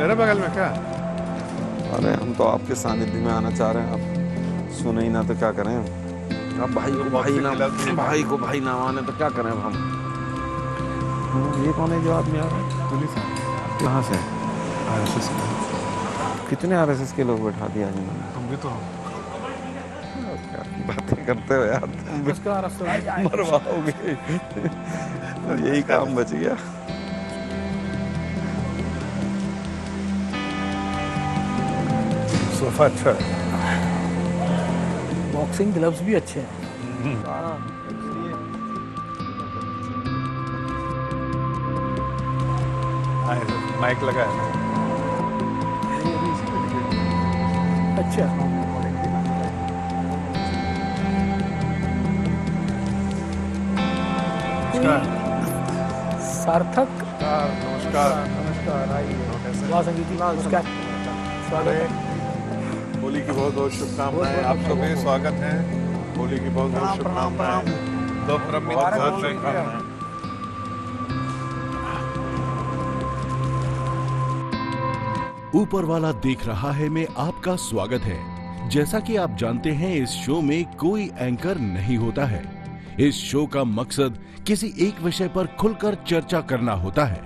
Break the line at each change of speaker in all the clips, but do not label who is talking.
मेरे बगल में क्या?
अरे हम तो आपके सानिध्य में आना चाह रहे हैं, आप सुने ही ना तो क्या करें। अब भाई को भाई ना माने तो क्या करें अब हम। ये कौन है जो आदमी आ रहा है?
पुलिस आ रही
कहाँ से?
है, RSS में।
कितने आरएसएस के लोग बैठा दिया जिन्होंने?
तुम भी तो हो।
क्या बातें करते हो यार, तुम भी मरवाओगे। अब यही काम बच गया।
सोफा अच्छा है।
बॉक्सिंग ग्लव्स भी अच्छे हैं।
माइक लगा है।
अच्छा, सार्थक
नमस्कार।
नमस्कार, आइए। वाह संगीत जी, नमस्कार, स्वागत है।
होली की बहुत बहुत शुभकामनाएं। आप सभी स्वागत है। होली की बहुत बहुत शुभकामनाएं। दो परम बहुत बहुत शुभकामनाएं।
ऊपर वाला देख रहा है में आपका स्वागत है। जैसा कि आप जानते हैं, इस शो में कोई एंकर नहीं होता है। इस शो का मकसद किसी एक विषय पर खुलकर चर्चा करना होता है।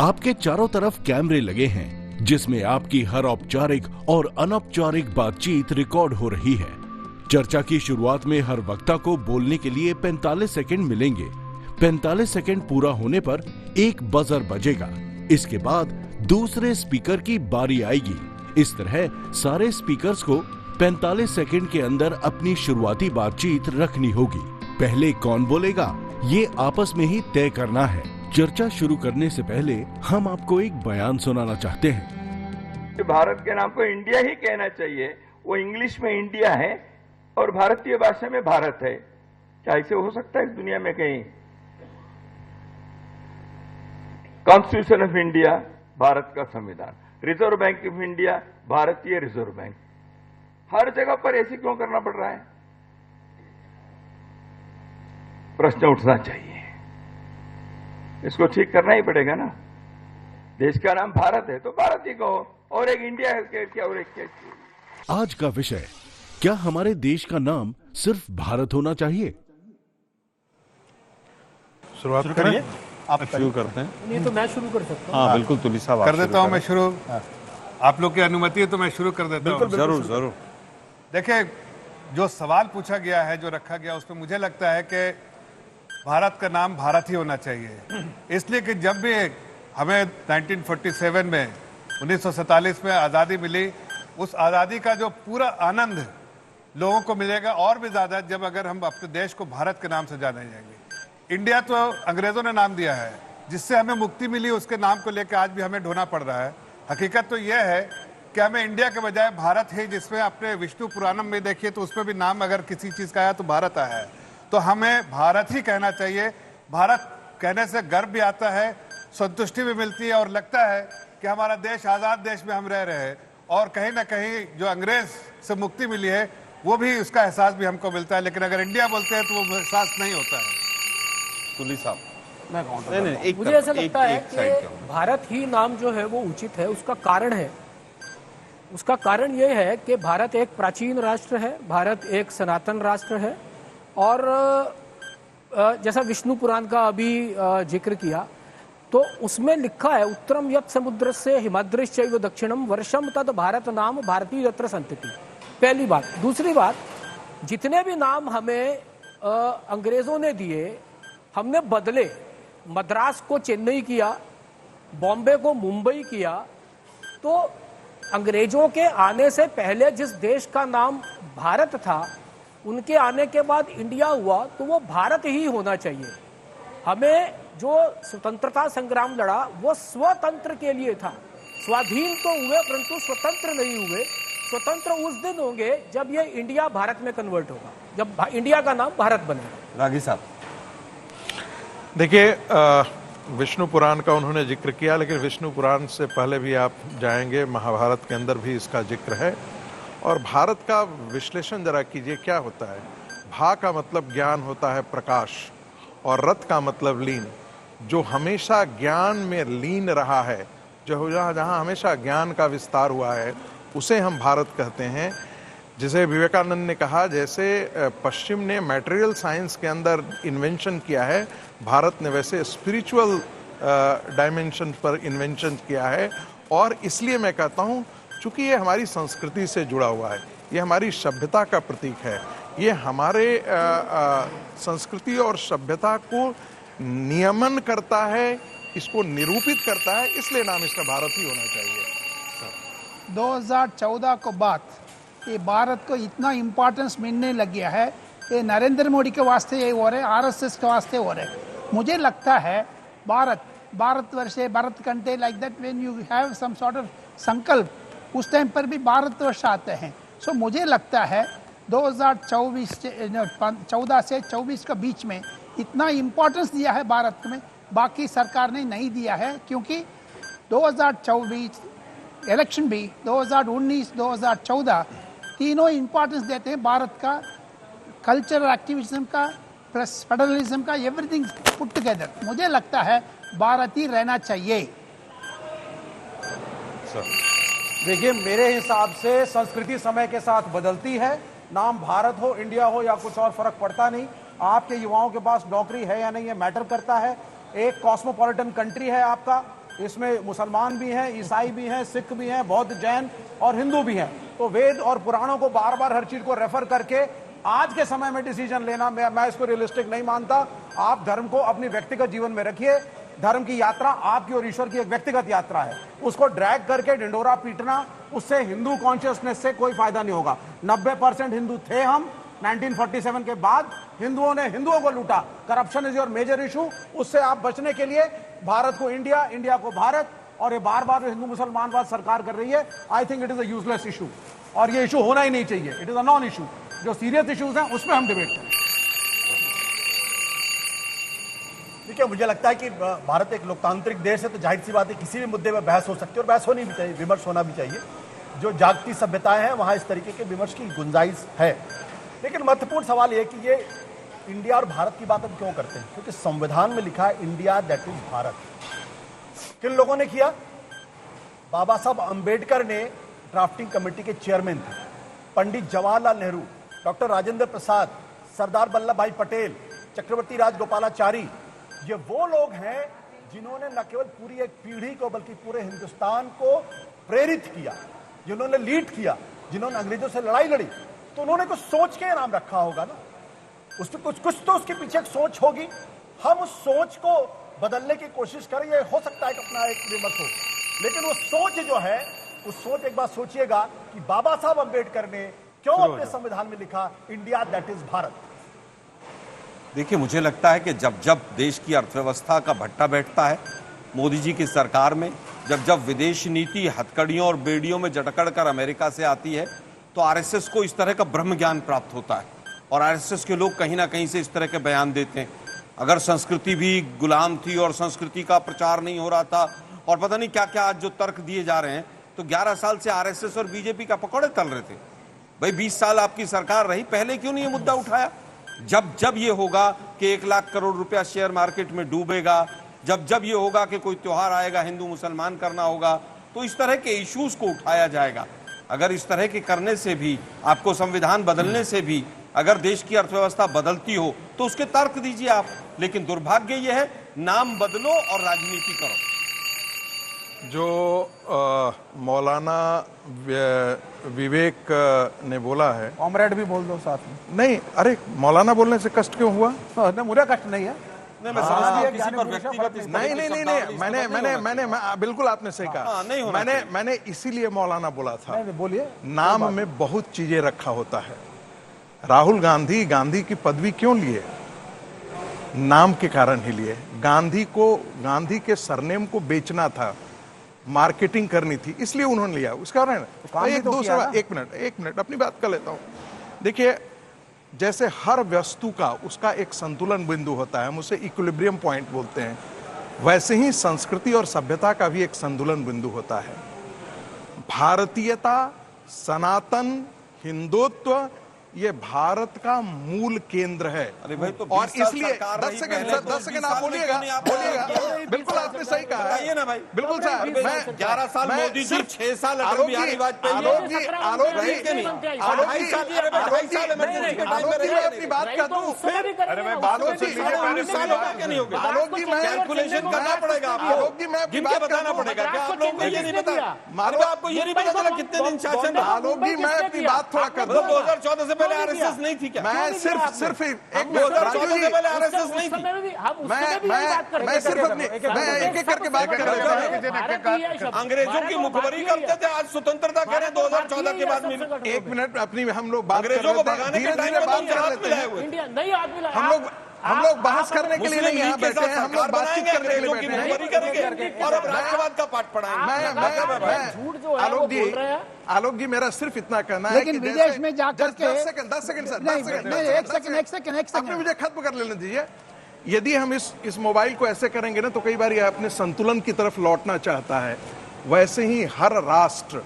आपके चारों तरफ कैमरे लगे हैं जिसमें आपकी हर औपचारिक और अनौपचारिक बातचीत रिकॉर्ड हो रही है। चर्चा की शुरुआत में हर वक्ता को बोलने के लिए 45 सेकंड मिलेंगे। 45 सेकंड पूरा होने पर एक बजर बजेगा। इसके बाद दूसरे स्पीकर की बारी आएगी। इस तरह सारे स्पीकर्स को 45 सेकंड के अंदर अपनी शुरुआती बातचीत रखनी होगी। पहले कौन बोलेगा, ये आपस में ही तय करना है। चर्चा शुरू करने से पहले हम आपको एक बयान सुनाना चाहते हैं।
भारत के नाम को इंडिया ही कहना चाहिए। वो इंग्लिश में इंडिया है और भारतीय भाषा में भारत है। क्या ऐसे हो सकता है इस दुनिया में कहीं? कॉन्स्टिट्यूशन ऑफ इंडिया भारत का संविधान, रिजर्व बैंक ऑफ इंडिया भारतीय रिजर्व बैंक। हर जगह पर ऐसे क्यों करना पड़ रहा है? प्रश्न उठना चाहिए। इसको ठीक करना ही पड़ेगा ना। देश का नाम भारत है तो भारत ही कहो, और एक इंडिया है क्या, और एक क्या।
आज का विषय, क्या हमारे देश का नाम सिर्फ भारत होना चाहिए?
शुरुआत करें?
आप शुरू करते हैं।
ये तो मैं शुरू कर सकता हूँ।
हाँ बिल्कुल, तुली साहब
कर देता हूं मैं शुरू। आप लोग की अनुमति है तो मैं शुरू कर देता हूं।
जरूर जरूर।
देखिए, जो सवाल पूछा गया है, जो रखा गया, उसमें मुझे लगता है कि भारत का नाम भारत ही होना चाहिए। इसलिए कि जब भी हमें 1947 में 1947 में आज़ादी मिली, उस आज़ादी का जो पूरा आनंद लोगों को मिलेगा और भी ज़्यादा जब अगर हम अपने देश को भारत के नाम से जाने जाएंगे। इंडिया तो अंग्रेज़ों ने नाम दिया है, जिससे हमें मुक्ति मिली, उसके नाम को लेकर आज भी हमें ढोना पड़ रहा है। हकीकत तो यह है कि हमें इंडिया के बजाय भारत है, जिसमें अपने विष्णु पुराणम में देखिए तो उसमें भी नाम अगर किसी चीज़ का आया तो भारत आया है। तो हमें भारत ही कहना चाहिए। भारत कहने से गर्व भी आता है, संतुष्टि भी मिलती है और लगता है कि हमारा देश आज़ाद देश में हम रह रहे हैं, और कहीं ना कहीं जो अंग्रेज से मुक्ति मिली है वो भी, उसका एहसास भी हमको मिलता है। लेकिन अगर इंडिया बोलते हैं तो वो एहसास नहीं होता है।
तुली साहब,
मैं कहूँगा
नहीं,
मुझे ऐसा लगता है कि भारत ही नाम जो है वो उचित है। उसका कारण है, उसका कारण ये है कि भारत एक प्राचीन राष्ट्र है, भारत एक सनातन राष्ट्र है। और जैसा विष्णु पुराण का अभी जिक्र किया तो उसमें लिखा है, उत्तरम यत् समुद्र से हिमाद्रिश्चैव दक्षिणम वर्षम तद भारत नाम भारतीय यत्र संतति। पहली बात। दूसरी बात, जितने भी नाम हमें अंग्रेजों ने दिए हमने बदले। मद्रास को चेन्नई किया, बॉम्बे को मुंबई किया। तो अंग्रेजों के आने से पहले जिस देश का नाम भारत था, उनके आने के बाद इंडिया हुआ तो वो भारत ही होना चाहिए। हमें जो स्वतंत्रता संग्राम लड़ा वो स्वतंत्र के लिए था। स्वाधीन तो हुए परंतु स्वतंत्र नहीं हुए। स्वतंत्र उस दिन होंगे जब ये इंडिया भारत में कन्वर्ट होगा, जब इंडिया का नाम भारत बनेगा।
रागी साहब,
देखिए, विष्णु पुराण का उन्होंने जिक्र किया, लेकिन विष्णु पुराण से पहले भी आप जाएंगे, महाभारत के अंदर भी इसका जिक्र है। और भारत का विश्लेषण जरा कीजिए, क्या होता है। भा का मतलब ज्ञान होता है, प्रकाश, और रथ का मतलब लीन। जो हमेशा ज्ञान में लीन रहा है, जहाँ जहाँ हमेशा ज्ञान का विस्तार हुआ है उसे हम भारत कहते हैं। जिसे विवेकानंद ने कहा, जैसे पश्चिम ने मटेरियल साइंस के अंदर इन्वेंशन किया है, भारत ने वैसे स्पिरिचुअल डायमेंशन पर इन्वेंशन किया है। और इसलिए मैं कहता हूँ, चूंकि ये हमारी संस्कृति से जुड़ा हुआ है, ये हमारी सभ्यता का प्रतीक है, ये हमारे संस्कृति और सभ्यता को नियमन करता है, इसको निरूपित करता है, इसलिए नाम इसका भारत ही होना चाहिए।
2014 को बाद ये भारत को इतना इम्पोर्टेंस मिलने लग गया है, ये नरेंद्र मोदी के वास्ते ये हो रहे, आरएसएस के वास्ते हो रहे। मुझे लगता है Bharatvarsh, Bharat country like that, when you have some sort of संकल्प, उस टाइम पर भी भारतवर्ष आते हैं। सो मुझे लगता है 2014 से 24 के बीच में इतना इम्पोर्टेंस दिया है भारत में, बाकी सरकार ने नहीं दिया है, क्योंकि 2024 इलेक्शन भी 2019 2014 तीनों इम्पोर्टेंस देते हैं भारत का, कल्चरल एक्टिविज्म का, प्लस फेडरलिज्म का, एवरीथिंग पुट टुगेदर। मुझे लगता है भारत ही रहना चाहिए।
देखिए, मेरे हिसाब से संस्कृति समय के साथ बदलती है। नाम भारत हो, इंडिया हो या कुछ और फर्क पड़ता नहीं। आपके युवाओं के पास नौकरी है या नहीं, ये मैटर करता है। एक कॉस्मोपॉलिटन कंट्री है आपका, इसमें मुसलमान भी हैं, ईसाई भी हैं, सिख भी हैं, बौद्ध, जैन और हिंदू भी हैं। तो वेद और पुराणों को बार बार हर चीज को रेफर करके आज के समय में डिसीजन लेना, मैं इसको रियलिस्टिक नहीं मानता। आप धर्म को अपनी व्यक्तिगत जीवन में रखिए। धर्म की यात्रा आपकी और ईश्वर की एक व्यक्तिगत यात्रा है, उसको ड्रैग करके ढिंडोरा पीटना, उससे हिंदू कॉन्शियसनेस से कोई फायदा नहीं होगा। 90% हिंदू थे हम। 1947 के बाद हिंदुओं ने हिंदुओं को लूटा। Corruption is your major issue. उससे आप बचने के लिए भारत को इंडिया, इंडिया को भारत, और ये बार बार हिंदू मुसलमानवाद सरकार कर रही है। I think it is a useless issue, और ये इशू होना ही नहीं चाहिए। It is a non issue. जो सीरियस इश्यूज हैं उस पर हम डिबेट करें।
देखिए, मुझे लगता है कि भारत एक लोकतांत्रिक देश है, तो जाहिर सी बात है किसी भी मुद्दे पर बहस हो सकती है, और बहस होनी भी चाहिए, विमर्श होना भी चाहिए। जो जागती सभ्यताएं हैं वहां इस तरीके के विमर्श की गुंजाइश है। लेकिन महत्वपूर्ण सवाल यह कि ये इंडिया और भारत की बात हम क्यों करते हैं, क्योंकि संविधान में लिखा है इंडिया दैट इज भारत। किन लोगों ने किया? बाबा साहब अंबेडकर ने ड्राफ्टिंग कमेटी के चेयरमैन थे। पंडित जवाहरलाल नेहरू, डॉक्टर राजेंद्र प्रसाद, सरदार वल्लभ भाई पटेल, चक्रवर्ती राजगोपालाचारी, ये वो लोग हैं जिन्होंने न केवल पूरी एक पीढ़ी को बल्कि पूरे हिंदुस्तान को प्रेरित किया, जिन्होंने लीड किया, जिन्होंने अंग्रेजों से लड़ाई लड़ी। तो उन्होंने कुछ सोच के नाम रखा होगा ना, उसमें कुछ तो उसके पीछे एक सोच होगी। हम उस सोच को बदलने की कोशिश करें, ये हो सकता है कि अपना एक विमर्श हो, लेकिन वो सोच जो है, उस सोच, एक बात सोचिएगा कि बाबा साहब अंबेडकर ने क्यों अपने संविधान में लिखा इंडिया दैट इज भारत।
देखिए, मुझे लगता है कि जब जब देश की अर्थव्यवस्था का भट्टा बैठता है मोदी जी की सरकार में, जब जब विदेश नीति हथकड़ियों और बेड़ियों में जटकड़ कर अमेरिका से आती है, तो आरएसएस को इस तरह का ब्रह्म ज्ञान प्राप्त होता है, और आरएसएस के लोग कहीं ना कहीं से इस तरह के बयान देते हैं। अगर संस्कृति भी गुलाम थी और संस्कृति का प्रचार नहीं हो रहा था और पता नहीं क्या क्या आज जो तर्क दिए जा रहे हैं, तो 11 साल से आरएसएस और बीजेपी का पकौड़े तल रहे थे। भाई 20 साल आपकी सरकार रही, पहले क्यों नहीं ये मुद्दा उठाया? जब जब ये होगा कि 1 लाख करोड़ रुपया शेयर मार्केट में डूबेगा, जब जब ये होगा कि कोई त्योहार आएगा हिंदू मुसलमान करना होगा, तो इस तरह के इश्यूज को उठाया जाएगा। अगर इस तरह के करने से भी, आपको संविधान बदलने से भी अगर देश की अर्थव्यवस्था बदलती हो, तो उसके तर्क दीजिए आप। लेकिन दुर्भाग्य यह है, नाम बदलो और राजनीति करो।
जो मौलाना विवेक ने बोला है,
कॉमरेड भी बोल दो साथ में।
नहीं, अरे मौलाना बोलने से कष्ट क्यों हुआ?
मुझे कष्ट नहीं है।
नहीं, मैं समझती हूं किसी पर व्यक्तिगत इस तरह
नहीं,
की
मैंने बिल्कुल आपने सही कहा।
नहीं होना चाहिए।
मैंने इसीलिए मौलाना बोला था।
बोलिए।
नाम में बहुत चीजें रखा होता है। राहुल गांधी गांधी की पदवी क्यों लिए? नाम के कारण ही लिए। गांधी के सरनेम को बेचना था, मार्केटिंग करनी थी, इसलिए उन्होंने लिया। उसका कारण एक मिनट अपनी बात कर लेता हूं। देखिए, जैसे हर वस्तु का उसका एक संतुलन बिंदु होता है, हम उसे इक्विलिब्रियम पॉइंट बोलते हैं, वैसे ही संस्कृति और सभ्यता का भी एक संतुलन बिंदु होता है। भारतीयता, सनातन, हिंदुत्व, ये भारत का मूल केंद्र है।
अरे भाई, तो
और
20 साल
इसलिए
सरकार
10
रही
सेकंड
पहले,
सर,
तो
10 सेकंड
20
आप
साल में
बोलिएगा,
क्यों नहीं आप
बोलिएगा, बिल्कुल आपने सही कहा है।
बताइए ना भाई।
बिल्कुल सर, मैं
11 साल
मैं
मोदी जी,
सिर्फ
6 साल अटल बिहारी वाजपेयी,
आलोक जी, आलोक जी,
रहे कि नहीं?
आलोक जी,
2.5 साल, अरे भाई, 2.5 साल इमरजेंसी के टाइम में
आलोक जी,
रहे
मैं
कि
अपनी
नहीं?
बात कर दूं।
अरे मैं बात
आलोक
तो
जी,
सुन लीजिए, पहले
19 साल हो गया, क्या नहीं हो गया?
आलोक जी, मैं
कैलकुलेशन करना पड़ेगा आपको।
आलोक जी, मैं अपनी
गिन के
बात
बताना
कर दूं।
पड़ेगा। क्या आप लोगों को ये नहीं पता?
मालूम
आपको ये नहीं पता चला कितने दिन शासन रहा?
आलोक जी, मैं अपनी बात थोड़ा कर दूं।
2014 से पहले आरएसएस नहीं थी क्या?
मैं सिर्फ एक मिनट,
2014
राजू
से
जी,
पहले आरएसएस नहीं थी।
मैं सिर्फ अपनी, मैं एक एक करके बात कर रहा हूं।
अंग्रेजों की मुखबरी करते थे, आज स्वतंत्रता कह रहे हैं 2014 के बाद मिली।
एक मिनट, अपनी हम लोग बात कर
अंग्रेजों को
रहे थे,
भगाने के
धीरे
टाइम
धीरे
में
बात
तो
कर
हाथ
लेते
मिलाए
हैं।
हुए थे।
इंडिया नहीं हाथ मिलाया।
हम लोग बहस करने के लिए नहीं यहाँ
मुस्लिम लीग के
बैठे
साथ
हैं, हम लोग
सरकार
बातचीत
बनाएंगे,
करने के लिए
अंग्रेजों की
बैठे हैं।
मुखबरी करेंगे और अब राष्ट्रवाद का पाठ पढ़ाएंगे।
झूठ जो है वो बोल रहे हैं।
आलोक जी, मेरा सिर्फ इतना कहना है
लेकिन
कि
विदेश
जैसे-
में जाकर के
10 सेकंड सर,
नहीं,
10 सेकंड,
नहीं,
10
एक सेकंड।
आपने मुझे खत्म कर लेने दीजिए। यदि हम इस मोबाइल को ऐसे करेंगे ना, तो कई बार ये अपने संतुलन की तरफ लौटना चाहता है। वैसे ही हर राष्ट्र,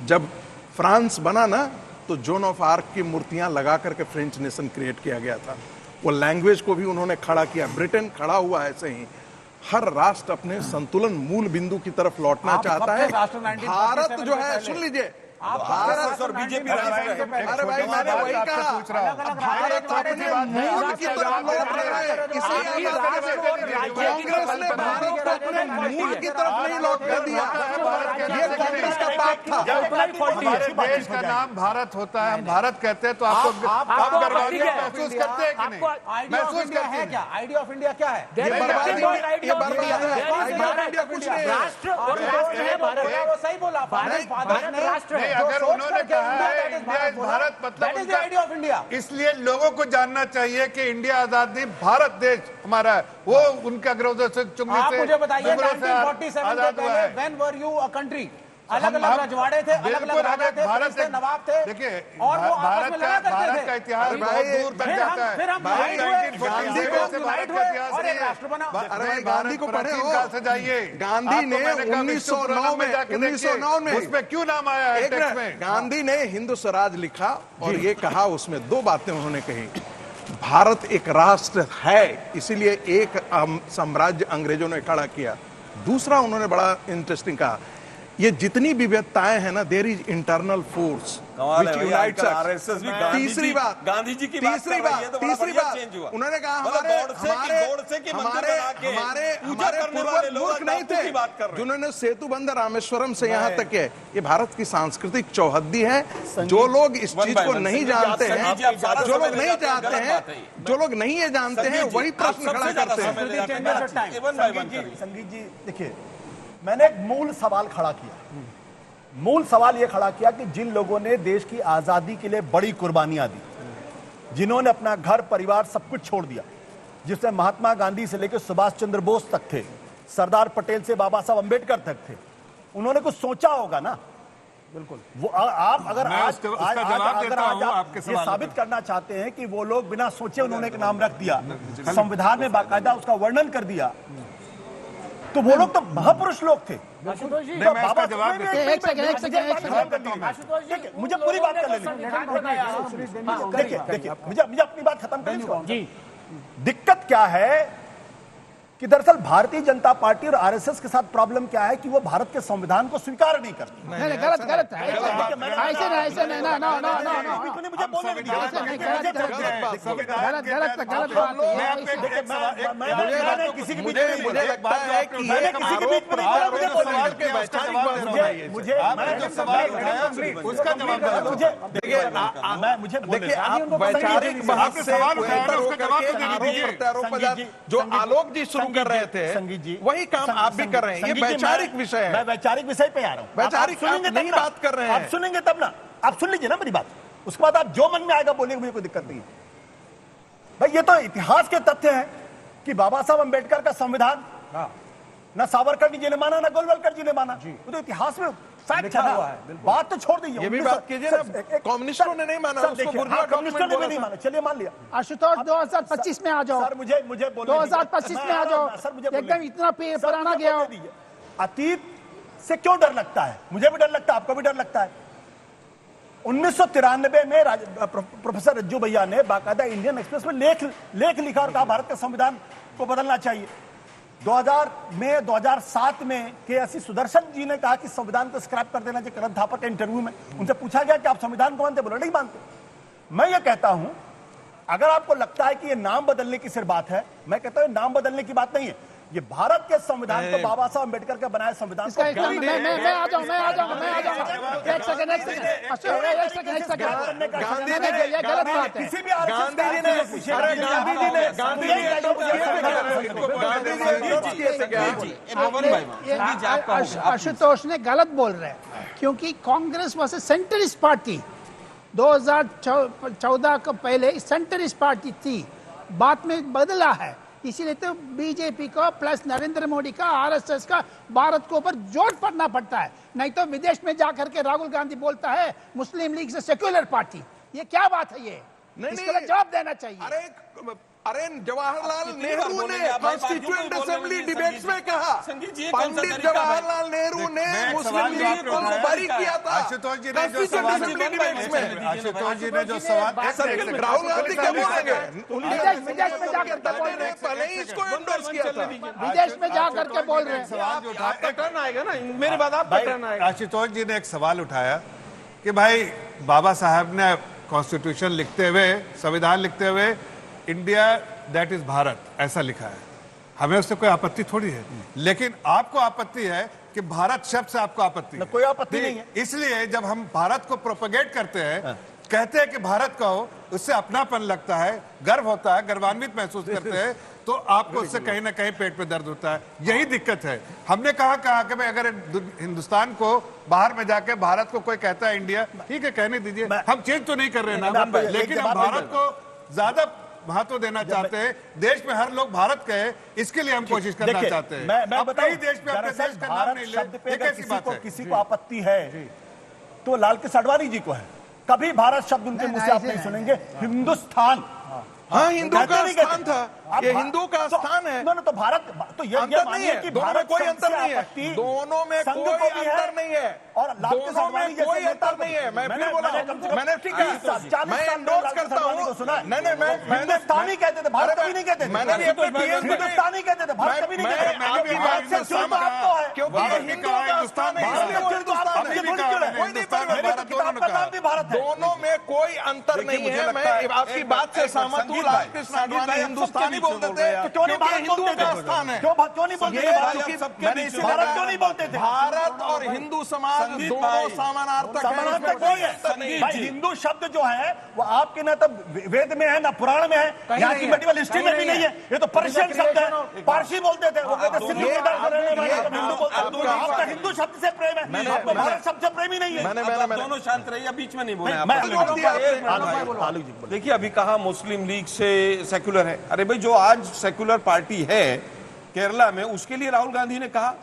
जब फ्रांस बना ना, तो जोन ऑफ आर्क की मूर्तियां लगा करके फ्रेंच नेशन क्रिएट किया गया था। वो लैंग्वेज को भी उन्होंने खड़ा किया। ब्रिटेन खड़ा हुआ ऐसे ही। हर राष्ट्र अपने संतुलन मूल बिंदु की तरफ लौटना
आप
चाहता
सबसे
है।
राष्ट्र 1947
भारत जो है,
पहले।
सुन लीजिए,
भारत और बीजेपी राष्ट्र है।
अरे भाई, मैंने वही कहा, भारत अपने मूल की तरफ लौट रहा है। इसलिए कांग्रेस ने भारत को अपने मूल की तरफ नहीं लौट कर दिया। ये कांग्रेस का पाप था।
हमारे देश का नाम भारत होता है, हम भारत कहते हैं, तो आपको
आपको
गर्वान्वित महसूस करते हैं कि नहीं? महसूस करते
है
हैं
क्या? आइडिया ऑफ इंडिया क्या है?
ये बर्बाद है। इंडिया कुछ नहीं है।
राष्ट्र और राष्ट्र है भारत।
वो सही बोला।
भारत राष्ट्र है।
अगर उन्होंने कहा है इंडिया इज भारत, मतलब उनका-
आइडिया ऑफ इंडिया।
इसलिए लोगों को जानना चाहिए कि इंडिया आजाद नहीं, भारत देश हमारा है। वो उनके अग्रजों से चुंगली
आप
से
मुझे बताइए,
मुगलों से
1947 से
आजाद हुआ
पहले
है।
When were you a country? अलग अलग रजवाड़े थे, अलग अलग
बिल्कुल,
राजा थे,
भारत
थे, नवाब थे।
देखिए,
और वो आपस में लड़ा करते
भारत
थे।
का इतिहास
भाई,
बहुत दूर तक
फिर
जाता है।
फिर हम
भाई,
यूनाइट हुए,
1947 से भारत का इतिहास
और
नहीं
एक
है।
राष्ट्र बना।
अरे भाई, गांधी को पढ़े
प्राचीन
हो?
काल से जाइए।
गांधी
आपको
ने
मैंने कहा
1909 में,
जाके देखिए,
1909 में
उसमें क्यों नाम आया है
एक
टेक्स्ट
मिनट,
में?
गांधी ने हिंदू स्वराज लिखा और ये कहा, उसमें दो बातें उन्होंने कही। भारत एक राष्ट्र है, इसीलिए एक साम्राज्य अंग्रेजों ने खड़ा किया। दूसरा उन्होंने बड़ा इंटरेस्टिंग कहा, ये जितनी विविधताएं हैं ना, देयर इज इंटरनल फोर्स
कमाल है
व्हिच
भाई,
यूनाइट्स
आजकल
अस।
RSS भी गांधी
तीसरी
जी-
बात,
गांधी जी की बात
तीसरी
कर रही है,
बात,
तो बड़ा
तीसरी
बढ़िया
बात,
चेंज हुआ।
उन्होंने कहा
मतलब
हमारे
गोडसे की मंदिर बना के पूजा करने वाले
पूर्वज
लोग
मूर्ख नहीं
बापू की बात कर
थे,
रहे हैं।
जिन्होंने सेतु बंद रामेश्वरम से यहाँ तक है। ये भारत की सांस्कृतिक चौहद्दी है। जो लोग इस चीज को नहीं जानते हैं, जो लोग नहीं जानते हैं, जो लोग नहीं ये जानते हैं, वही प्रश्न खड़ा करते हैं।
संगीत जी, देखिए, मैंने एक मूल सवाल खड़ा किया। मूल सवाल यह खड़ा किया कि जिन लोगों ने देश की आजादी के लिए बड़ी कुर्बानियां दी, जिन्होंने अपना घर परिवार सब कुछ छोड़ दिया, जिसमें महात्मा गांधी से लेकर सुभाष चंद्र बोस तक थे, सरदार पटेल से बाबा साहब अंबेडकर तक थे, उन्होंने कुछ सोचा होगा ना। बिल्कुल। वो आप अगर
मैं
आज
उसका
आज
जवाब
अगर
देता
आज
हूं
आप
आपके
ये
सवाल
साबित करना चाहते हैं कि वो लोग बिना सोचे उन्होंने एक नाम रख दिया, संविधान में बाकायदा उसका वर्णन कर दिया, तो वो लोग तो महापुरुष लोग थे।
आशुतोष जी,
मैं इसका जवाब देता हूं।
एक सेकंड।
आशुतोष जी,
मुझे पूरी बात कर लेने देखिए देखिए, मुझे अपनी बात खत्म करनी
जी।
दिक्कत क्या है कि दरअसल भारतीय जनता पार्टी और आरएसएस के साथ प्रॉब्लम क्या है कि वो भारत के संविधान को स्वीकार नहीं करती।
नहीं, गलत है, ऐसे नहीं, ना, ना, ना, ना, ना।
मुझे बोलने नहीं दिया।
ऐसे नहीं, गलत बात है।
मैंने किसी के बीच में
मुझे लगता है कि
मैंने किसी के बीच में नहीं बोला। मुझे
सवाल के वैचारिक बहस बनाइए।
मुझे
आपने जो सवाल उठाया उसका जवाब दो।
मुझे
देखिए, आप वैचारिक बहस
आपने
से
सवाल उठाया ना, उसका जवाब तो
करके
दे
आरोप
दीजिए।
प्रत्यारोप
संगीत
बजाय
जी,
जो
संगीत जी,
आलोक जी शुरू कर रहे थे,
संगीत जी,
वही काम आप भी कर रहे हैं। ये वैचारिक विषय
मैं
है।
वैचारिक विषय पे आ रहा हूँ।
वैचारिक
आप सुनेंगे
आप
तब
नहीं
ना।
बात कर रहे हैं।
आप सुनेंगे तब ना। आप सुन लीजिए ना मेरी बात, उसके बाद आप जो मन में आएगा बोलेंगे, मुझे कोई दिक्कत नहीं है। भाई, ये तो इतिहास के तथ्य हैं कि बाबा साहब अंबेडकर का संविधान ना सावरकर जी ने माना, ना गोलवलकर जी ने माना। वो तो इतिहास में फैक्ट है ना। बात तो छोड़ दीजिए,
ये भी बात कीजिए ना, कम्युनिस्टों ने नहीं माना, उसको बुर्जुआ
कम्युनिस्टों ने भी
डॉक्यूमेंट
नहीं
बोला
माना। चलिए मान लिया।
आशुतोष 2025 में आ जाओ।
सर मुझे बोलने दीजिए।
2025 में आ जाओ।
सर मुझे
एकदम इतना पुराना गया हो।
दीजिए। अतीत से क्यों डर लगता है? मुझे भी डर लगता है, आपको भी डर लगता है। 1993 में प्रोफेसर रज्जू भैया ने बाकायदा इंडियन एक्सप्रेस में लेख लिखा और कहा भारत के संविधान को बदलना चाहिए। 2007 में के सुदर्शन जी ने कहा कि संविधान को स्क्रैप कर देना चाहिए। करण थापर के इंटरव्यू में उनसे पूछा गया कि आप संविधान को मानते, बोले नहीं मानते। मैं ये कहता हूं, अगर आपको लगता है कि ये नाम बदलने की सिर्फ बात है, मैं कहता हूं नाम बदलने की बात नहीं है। ये भारत के संविधान को बाबा साहब अम्बेडकर का बनाया संविधान को
मैं आ जाऊंगा एक सेकंड ये गलत बात है।
किसी भी
आशुतोष ने गलत बोल रहे हैं, क्योंकि कांग्रेस वर्सेस सेंट्रिस्ट पार्टी 2014 को पहले सेंट्रिस्ट पार्टी थी, बाद में बदला है। इसीलिए तो बीजेपी को प्लस नरेंद्र मोदी का, आरएसएस का भारत को ऊपर जोर पड़ना पड़ता है। नहीं तो विदेश में जाकर के राहुल गांधी बोलता है मुस्लिम लीग से सेक्युलर पार्टी। ये क्या बात है? ये इसके लिए जवाब देना चाहिए।
अरे जवाहरलाल नेहरू ने कॉन्स्टिट्यूएंट असेंबली डिबेट्स में कहा, पंडित जवाहरलाल नेहरू ने मुस्लिम लीग को मुबारक किया था
आशुतोष जी ने जो सवाल
राहुल गांधी क्या बोलेंगे?
विदेश में जाकर के बोल रहे हैं,
पहले ही इसको एंडोर्स किया था।
विदेश में जाकर के बोल रहे हैं।
सवाल जो उठाया,
आपका टर्न आएगा ना, मेरी बात आपका टर्न आएगा।
आशुतोष जी ने एक सवाल उठाया कि भाई बाबा साहब ने कॉन्स्टिट्यूशन लिखते हुए, संविधान लिखते हुए इंडिया दैट इज भारत ऐसा लिखा है। हमें उससे कोई आपत्ति थोड़ी है, लेकिन आपको आपत्ति है कि भारत शब्द से आपको आपत्ति है।
कोई आपत्ति नहीं है।
इसलिए जब हम भारत को प्रोपेगेट करते हैं, कहते हैं कि भारत का हो, उससे अपनापन लगता है, गर्व होता है, गर्वान्वित महसूस करते हैं, तो आपको उससे कहीं ना कहीं पेट पे दर्द होता है। यही दिक्कत है। हमने कहा कि भाई अगर हिंदुस्तान को बाहर में जाके भारत को कोई कहता है इंडिया, ठीक है कहने दीजिए, हम चेंज तो नहीं कर रहे ना, लेकिन हम भारत को ज्यादा महत्व देना चाहते हैं। देश में हर लोग भारत कहे, इसके लिए हम कोशिश करना चाहते हैं।
मैं बताऊं,
देश में अपने देश का नाम नहीं
शब्द पे
ले,
किसी को आपत्ति है तो लाल कृष्ण आडवाणी जी को है। कभी भारत शब्द उनके मुंह से आप नहीं सुनेंगे। हिंदुस्तान,
हाँ, हिंदू का स्थान था, ये हिंदू का स्थान है।
तो भारत, तो ये
अंतर नहीं है,
कि
दोनों में कोई अंतर नहीं है, दोनों में कोई अंतर नहीं है,
और
दोनों में कोई अंतर नहीं है। मैं फिर बोला, मैंने ठीक है, मैं एंडोर्स करता हूँ। नहीं, मैं
हिंदुस्तानी कहते थे, भारत कभी नहीं कहते थे।
मैंने भी अपने पीएम
हिंदुस्तानी कहते थे, भारत कभी नहीं कहते।
आपकी बात से सहमत हूं, क्योंकि ये हिंदू का स्थान है, इसलिए वो हिंदुस्तान है। कोई नहीं, दोनों में कोई अंतर नहीं है। मैं आपकी बात से सहमत हूँ। लाल कृष्ण आडवाणी हिंदुस्तानी बोलते थे, क्योंकि हिंदू का स्थान है।
क्यों नहीं बोलते थे? भारत क्यों नहीं बोलते थे?
भारत और हिंदू समाज दोनों समानार्थक
है। भाई हिंदू शब्द जो है वो आपके ना तो वेद में है ना पुराण में है, यहाँ की मेडिवल हिस्ट्री में भी नहीं है। ये तो पर्शियन शब्द है, पारसी बोलते थे, वो कहते सिंधु के इधर से रहने वाले हिंदू बोलते हैं। आपका हिंदू शब्द से प्रेम है, आपको भारत शब्द से प्रेम ही नहीं है।
दोनों शांत रहिए, बीच में नहीं बोले।
देखिए, अभी कहा मुस्लिम लीग से सेक्युलर है। अरे भाई, जो आज सेक्युलर पार्टी है केरला में, उसके लिए राहुल गांधी ने कहा,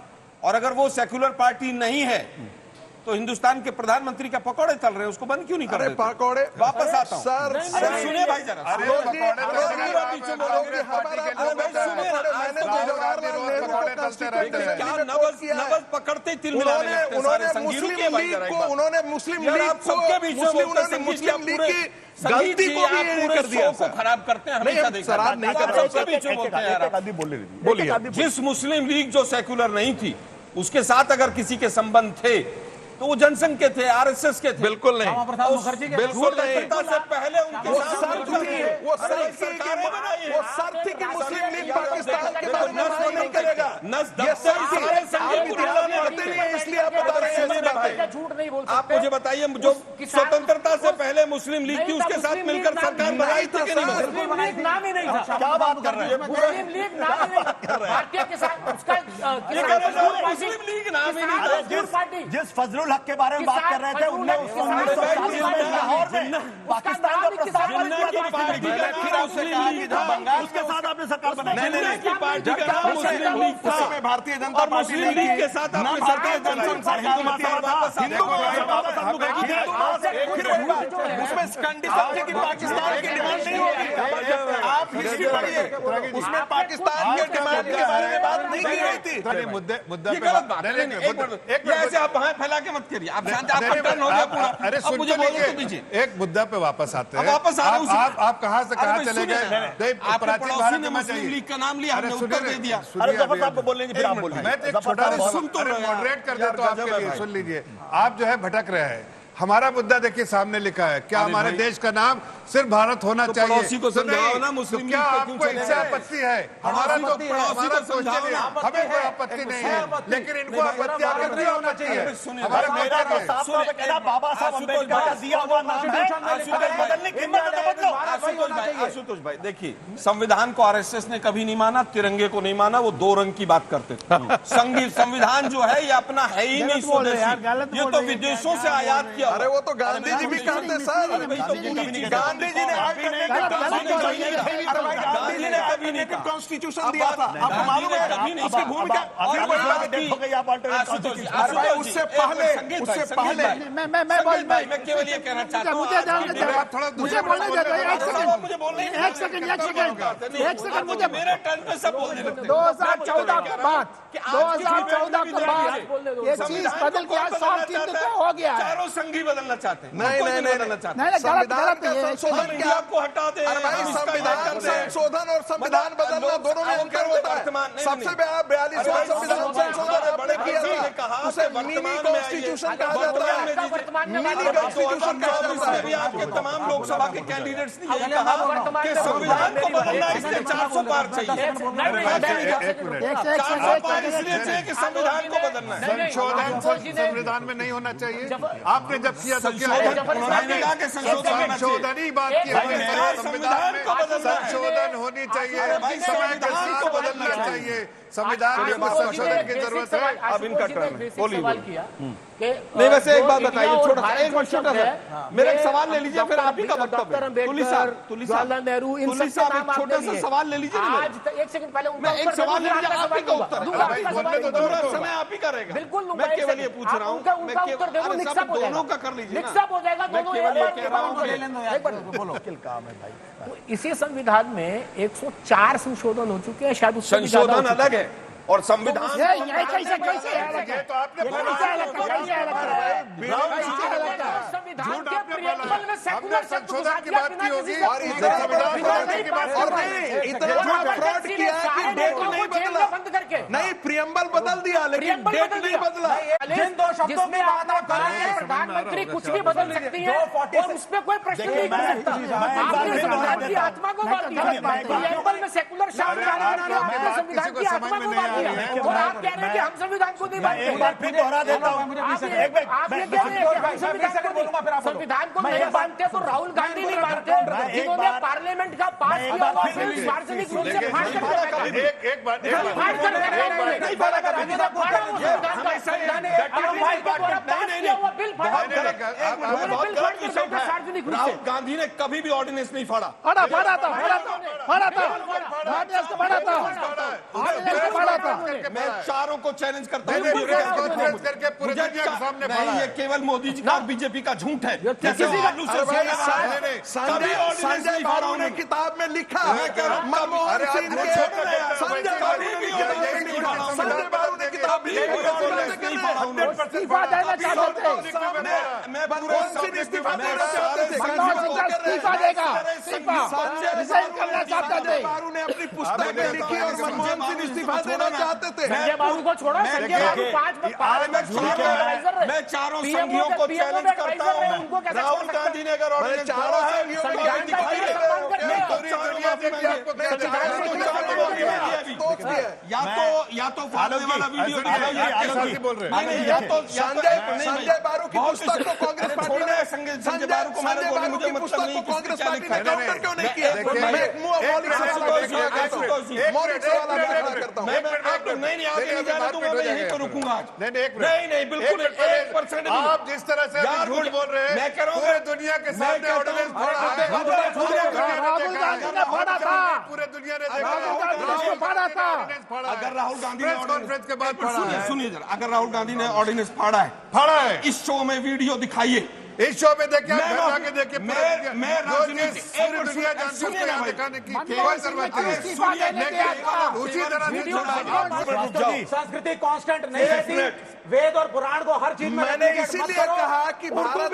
और अगर वो सेक्युलर पार्टी नहीं है तो हिंदुस्तान के प्रधानमंत्री का पकौड़े चल रहे हैं, उसको बंद क्यों नहीं कर रहे?
पकौड़े
वापस आता हूं।
सर,
अरे सुनिए भाई जरा, नवज पकड़ते तिल
उन्होंने मुस्लिम लीग की गलती को भी कर दिया।
खराब करते हैं, हमेशा बोलिए। जिस मुस्लिम लीग जो सेक्युलर नहीं थी, उसके साथ अगर किसी के संबंध थे तो वो जनसंघ के थे, आरएसएस के थे।
बिल्कुल नहीं,
बिल्कुल नहीं। से पहले उनके
वो शर्त थी कि मुस्लिम लीग पाकिस्तान के बारे में बात नहीं करेगा। इसलिए आप बता रहे हैं,
झूठ नहीं बोल सकते।
आप मुझे बताइए, जो स्वतंत्रता से पहले मुस्लिम लीग थी, उसके साथ मिलकर सरकार बनाई थी कि नहीं?
मुस्लिम लीग नाम ही नहीं था।
क्या बात कर रहे हैं?
मुस्लिम लीग नाम ही नहीं, भारतीय किसान उसका
मुस्लिम लीग नाम ही नहीं।
जिस फजलुल हक के बारे में बात कर रहे थे, उनने 1940 में लाहौर में पाकिस्तान का प्रस्ताव उसके साथ आपने सरकार बनाई।
भारतीय जनता पार्टी
के साथ
उसमें कंडीशन थी कि पाकिस्तान की डिमांड नहीं होगी। आप हिस्ट्री पढ़िए, उसमें पाकिस्तान की डिमांड
भारत के बारे में बात नहीं की गई थी।
मुद्दा
ये गलत बात है। एक ऐसे आप वहां फैला के मत करिए। आप शांत, आपका टर्न हो गया पूरा।
अरे
अब मुझे बोलने तो दीजिए।
एक मुद्दा पे वापस आते हैं।
वापस आ रहे हैं।
आप कहां से कहां चले गए?
प्राचीन भारत ने मुस्लिम लीग का नाम लिया, हमने उत्तर दे दिया।
अरे जफर साहब को बोलने फिर आप बोल रहे हैं।
मैं तो एक छोटा मॉडरेट कर देता हूं आपके लिए, सुन लीजिए। आप जो है भटक रहे हैं। हमारा मुद्दा देखिए सामने लिखा है, क्या हमारे देश का नाम सिर्फ भारत होना चाहिए?
पड़ोसी को समझाओ ना, मुस्लिम
क्या आपको इससे आपत्ति है? हमारा तो पड़ोसी को समझाओ ना, हमें कोई आपत्ति नहीं है, लेकिन इनको आपत्ति आकर नहीं होना चाहिए। हमारा
मेरा तो साफ तौर पे कहना, बाबा साहब अम्बेडकर का दिया हुआ नाम है, अगर बदलने की हिम्मत है तो बदलो।
आशुतोष भाई देखिए, संविधान को आरएसएस ने कभी नहीं माना, तिरंगे को नहीं माना, वो दो रंग की बात करते थे। संविधान जो है ये अपना है ही नहीं स्वदेशी, ये तो विदेशों से आयात किया।
अरे वो तो गांधी जी भी कहते सर, गांधी जी ने
कभी नहीं
कॉन्स्टिट्यूशन दिया था। आपको मालूम है इसकी भूमिका उससे पहले
मैं केवल ये कहना चाहता हूँ,
मुझे बोलने दो।
मुझे बोलने
एक सेकंड मुझे
मेरे टर्न पे सब बोलने लगते हैं।
2014 के बाद 2014 के बाद ये चीज बदल गया, सॉफ्ट किंतु तो हो गया है।
चारों संघी बदलना चाहते हैं।
नहीं
बदलना चाहते हैं।
संविधान का संशोधन क्या?
आपको हटा दे।
अरे भाई, संविधान संशोधन और संविधान बदलना दोनों में अंतर होता है। सबसे बड़ा 42वां संविधान संशोधन आपने किया था, उसे मिनी कॉन्स्टिट्यूशन कहा जाता है। मिनी कॉन्स्टिट्यूशन कहा जाता है।
आपके तमाम लोकसभा के कैंडिडेट्स ने यही कहा कि संविधान को बदलना, इसलिए 400 पार चाहिए। 400 पार इसलिए चाहिए कि संविधान को बदलना है।
संशोधन संविधान में नहीं होना चाहिए। आपने जब किया तो क्या
उन्होंने कहा कि
संशोधन ही बात की है।
संविधान को बदलना है।
संशोधन होनी चाहिए, समय को बदलना चाहिए। संविधान में संशोधन की जरूरत है।
अब इनका टर्न है, बोलिए।
नहीं,
वैसे एक बात बताइए, छोटा सा, एक छोटा सा मेरा एक सवाल ले लीजिए, फिर आप ही का वक्तव्य। तुली साहब,
जवाहरलाल नेहरू, इन सब
साहब एक छोटा सा सवाल ले लीजिए।
आज एक सेकंड पहले
मैं एक सवाल ले लीजिए, आप ही का उत्तर
दूंगा।
पूरा समय आप ही करेगा।
बिल्कुल
मैं केवल ये पूछ रहा हूँ,
उनका उत्तर दे दो, मिक्सअप हो जाएगा।
दोनों का कर लीजिए,
मिक्सअप हो जाएगा दोनों। तो इसी संविधान में 104 संशोधन हो चुके हैं, शायद
संशोधन अलग है और संविधान
कैसे
तो आपने
संविधान के प्रियम्बल में सेकुलर
संशोधन की बात की होगी और
फ्रॉड किया कि डेट नहीं बदला।
बंद करके
नहीं, प्रियम्बल बदल दिया लेकिन डेट नहीं बदला।
जिन दो शब्दों में प्रधानमंत्री कुछ भी बदल सकती है और उस पर कोई प्रश्न नहीं कर सकता। आपने संविधान की आत्मा को मार दिया। प्रियम्बल में सेकुलर शब्द आपने संविधान की आत्मा को मार दिया और आप कह रहे हैं कि हम संविधान को नहीं मानते।
एक बार फिर दोहरा देता हूं।
आप ये कह रहे हैं कि हम संविधान को नहीं मानते, तो राहुल गांधी नहीं मानते, जिन्होंने पार्लियामेंट का पास किया हुआ बिल सार्वजनिक रूप से फाड़ कर
राहुल गांधी ने कभी भी ऑर्डिनेंस नहीं फाड़ा। मैं चारों को चैलेंज करता हूँ
करके पूरे दुनिया के सामने
नहीं, ये केवल मोदी जी का और बीजेपी का झूठ है।
संजय बाबू ने किताब में लिखा, मनमोहन सिंह ने संजय बाबू ने किताब में
इस्तीफा देना चाहते थे।
मैं मनमोहन सिंह इस्तीफा देना चाहते थे।
इस्तीफा देगा, रिजाइन करना चाहते थे।
बाबू ने अपनी पुस्तक में लिखी और मनमोहन सिंह इस्तीफा देना चाहते थे।
संजय बाबू को छोड़ो, संजय बाबू
मैं चारों संघियों को चैलेंज करता हूँ। राहुल गांधी ने अगर ऑर्डिनेंस
चारों संघियों
या तो फाड़ने वाला वीडियो
संजय बारू की पुस्तक को कांग्रेस पार्टी ने
संजय बारू को मैंने बोली, मुझे मतलब नहीं
कांग्रेस पार्टी ने काउंटर क्यों नहीं किया? मैं एक मुंह मौलिक सवाल आपसे करता हूं।
नहीं आगे नहीं जाने दूंगा, मैं यहीं पर रुकूंगा। नहीं बिल्कुल 1%
आप जिस तरह से झूठ बोल रहे हैं,
मैं कह रहा हूं
पूरे दुनिया के सामने ऑर्डिनेंस फाड़ा है।
राहुल गांधी ने फाड़ा था,
पूरे दुनिया ने
फाड़ा था।
अगर राहुल गांधी ने
कॉन्फ्रेंस के बाद
सुनिए जरा, अगर राहुल गांधी ने ऑर्डिनेंस फाड़ा है
इस शो में वीडियो दिखाइए, इस शो में देखिए, घर जाके देखिए,
मैं राजनीति
पूरी दुनिया जानती है उसको यहाँ दिखाने की कोई जरूरत नहीं है। उसी तरह से
संस्कृति कांस्टेंट नहीं रहती, वेद और पुराण को हर चीज में
मैंने इसीलिए कहा कि भारत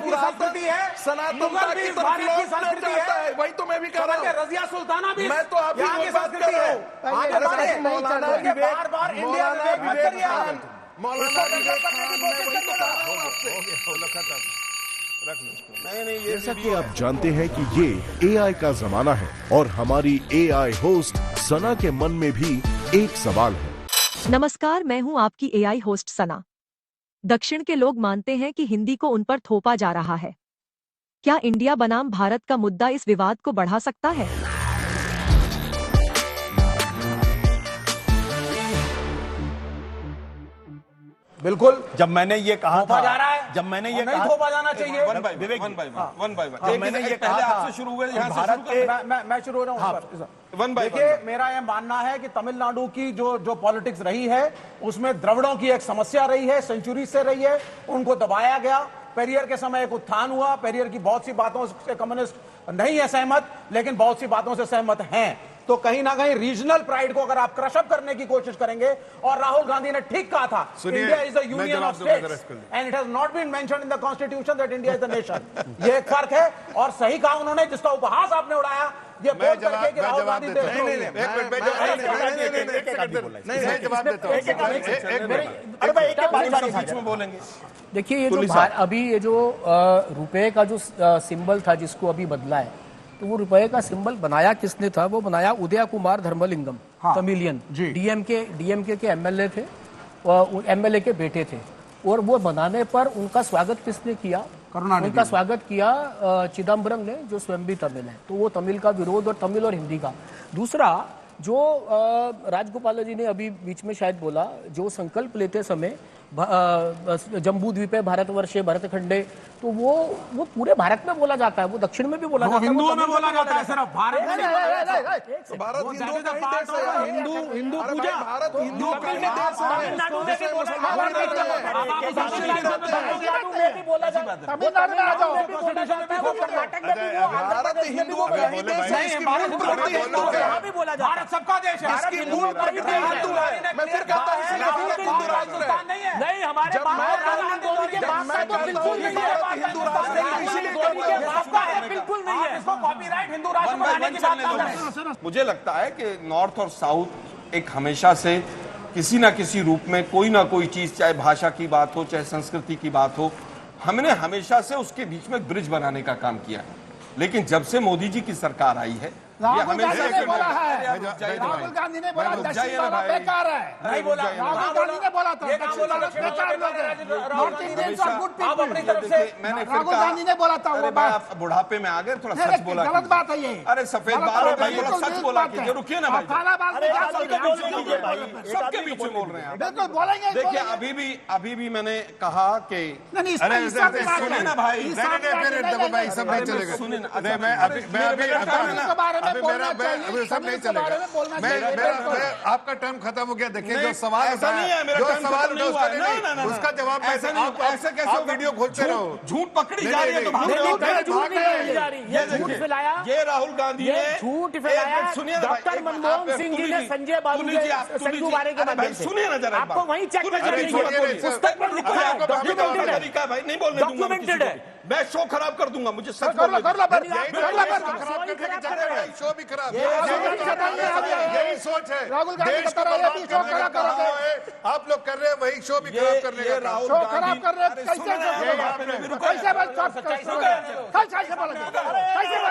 की संस्कृति है,
सनातनता की
भारत की संस्कृति है,
वही तो मैं भी कह रहा हूँ।
रजिया सुल्ताना भी
मैं तो आपकी
यहाँ की संस्कृति है। बार बार इंडिया
जैसा कि आप जानते हैं कि ये एआई का जमाना है और हमारी एआई होस्ट सना के मन में भी एक सवाल है।
नमस्कार, मैं हूं आपकी एआई होस्ट सना। दक्षिण के लोग मानते हैं कि हिंदी को उन पर थोपा जा रहा है। क्या इंडिया बनाम भारत का मुद्दा इस विवाद को बढ़ा सकता है?
बिल्कुल। जब मैंने ये कहा था,
जा रहा है,
जब मैंने ये
नहीं
कहा
थोपा जाना चाहिए।
One by one.
मैंने ये कहा था
आपसे शुरू हुए, यहाँ से
भारत
शुरू
के
मैं शुरू हो रहा हूँ।
वन बाय
देखिए, मेरा यह मानना है कि तमिलनाडु की जो पॉलिटिक्स रही है उसमें द्रविड़ों की एक समस्या रही है, सेंचुरी से रही है, उनको दबाया गया। पेरियर के समय एक उत्थान हुआ, पेरियर की बहुत सी बातों से कम्युनिस्ट नहीं है सहमत, लेकिन बहुत सी बातों से सहमत हैं। तो कहीं ना कहीं रीजनल प्राइड को अगर आप क्रशअप करने की कोशिश करेंगे, और राहुल गांधी ने ठीक कहा था, India is the union of states and it has not been mentioned in the constitution that India is the nation. ये एक फर्क है, और सही कहा उन्होंने, जिसका उपहास आपने उड़ाया ये बोल करके कि राहुल गांधी
बोलेंगे।
देखिए, ये जो अभी ये जो रुपए का जो सिंबल था जिसको अभी बदला है, तो वो रुपए का सिंबल बनाया किसने था? वो बनाया उदय कुमार धर्मलिंगम, तमिलियन, डीएमके के एमएलए थे, एमएलए के बेटे थे। और वो बनाने पर उनका स्वागत किसने किया? उनका स्वागत किया चिदम्बरम ने, जो स्वयं भी तमिल है। तो वो तमिल का विरोध, और तमिल और हिंदी का। दूसरा, जो राजगोपाल जी ने अभी बीच में शायद बोला, जो संकल्प लेते समय जम्बू द्वीपे भारतवर्षे भरतखंडे, तो वो पूरे भारत में बोला जाता है, वो दक्षिण में भी बोला जाता है,
हिंदुओं में बोला जाता है, सिर्फ भारत में नहीं बोला जाता है।
भारत हिंदुओं का ही देश है।
हिंदू पूजा
भारत हिंदुओं का ही देश है।
तमिलनाडु में भी बोला जाता है,
तमिलनाडु में आ जाओ,
कर्नाटक में भी,
भारत हिंदुओं का ही देश है।
भारत सबका देश है।
मैं फिर कहता हूँ हिंदू राष्ट्र है।
नहीं, हमारे बिल्कुल नहीं है। इसको कॉपीराइट हिंदू राष्ट्र बनाने की बात कर रहे हैं।
मुझे लगता है कि नॉर्थ और साउथ एक हमेशा से किसी ना किसी रूप में कोई ना कोई चीज, चाहे भाषा की बात हो, चाहे संस्कृति की बात हो, हमने हमेशा से उसके बीच में ब्रिज बनाने का काम किया है। लेकिन जब से मोदी जी की सरकार आई है,
राहुल गांधी ने बोला है, राहुल गांधी ने बोला दक्षिण वाला बेकार है,
नहीं बोला,
राहुल गांधी ने बोला था दक्षिण वाला बेकार लोग हैं, north Indians are good people.
अपनी तरफ से
मैंने
राहुल गांधी ने बोला था वो बात।
बुढ़ापे में आ गए, थोड़ा सच बोला।
गलत बात है ये।
अरे सफेद बाल है भाई, थोड़ा सच बोला कीजिए। रुकिए ना भाई, सबके बीच में बोल रहे हैं।
बिल्कुल बोलेंगे।
देखिए, अभी भी मैंने कहा कि
सुने ना भाई, भाई सब नहीं चलेगा।
सुने ना,
अभी सब नहीं चलेगा। मैं आपका टर्म खत्म हो गया। देखिए, जो सवाल
ऐसा नहीं है, मेरा
जो
टर्म
सवाल
खत्म नहीं हुआ है।
नहीं, उसका जवाब
ऐसा नहीं, ऐसे कैसे
वीडियो खोलते रहो।
झूठ पकड़ी जा रही है तो भाग रहे हो। ये राहुल गांधी ने
झूठ फैलाया। डॉक्टर मनमोहन सिंह जी ने संजय बाबू संजूबारे के माध्यम से,
सुनिए ना जरा,
आपको वहीं चेक कर पुस्तक में लिखा है, डॉक्यूमेंटेड है
भाई, नहीं बोलने दूंगा,
डॉक्यूमेंटेड है।
मैं शो खराब कर दूंगा, मुझे सच
कर लो,
बोलने
शो भी खराब, यही सोच है।
राहुल गांधी
देश
बता
को
रहे हैं,
बर्बाद करने का काम है, आप लोग कर रहे हैं, वही शो भी खराब करने का काम।
शो खराब कर रहे हैं। कैसे बोलोगे? कैसे बोलोगे? कैसे बोलोगे?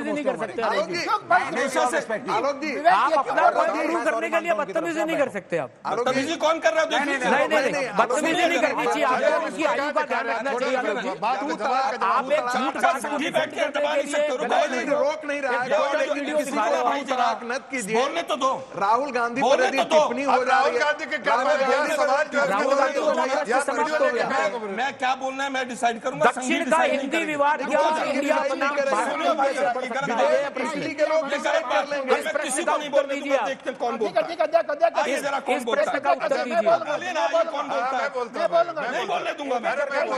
नहीं कर सकते
आलोक जी,
आप अपना प्रूव करने के लिए बदतमीजी नहीं कर सकते आप।
बदतमीजी कौन कर रहा है?
नहीं, बदतमीजी नहीं करनी चाहिए। आपको उनकी आयु का ध्यान रखना चाहिए। आलोक जी, आप एक झूठ का
रोक नहीं रहा है।
वीडियो
किसी
दिखा
को
रहे हो।
अपनी तराक मत कीजिए।
बोलने तो दो।
राहुल गांधी पर
बोलने
यदि
तो दो।
टिप्पणी हो जा रही है,
गांधी के क्या
राहुल
यहाँ
गांधी
सवाल जो है
राहुल गांधी को लग रहा है समाप्त हो गया।
मैं क्या बोलना है मैं डिसाइड करूंगा।
दक्षिण का हिंदी विवाद क्या इंडिया बनाम
किसी को नहीं बोलने दूंगा, देखते हैं कौन बोलता है। आइए जरा कौन बोलता है।
कौन बोलता है?
कौन बोलता है? नहीं बोलने दूंगा मैं।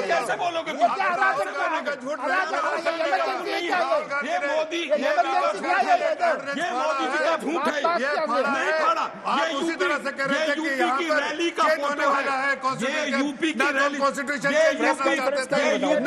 कैसे बोलोगे? ये मोदी ये मोदी जी का झूठ है। नहीं पड़ा। ये
उसी तरह से कह रहे थे कि
यूपी की रैली का फोटो है। ये यूपी की रैली
कॉन्स्टिट्यूशन
ये यूपी की रैली में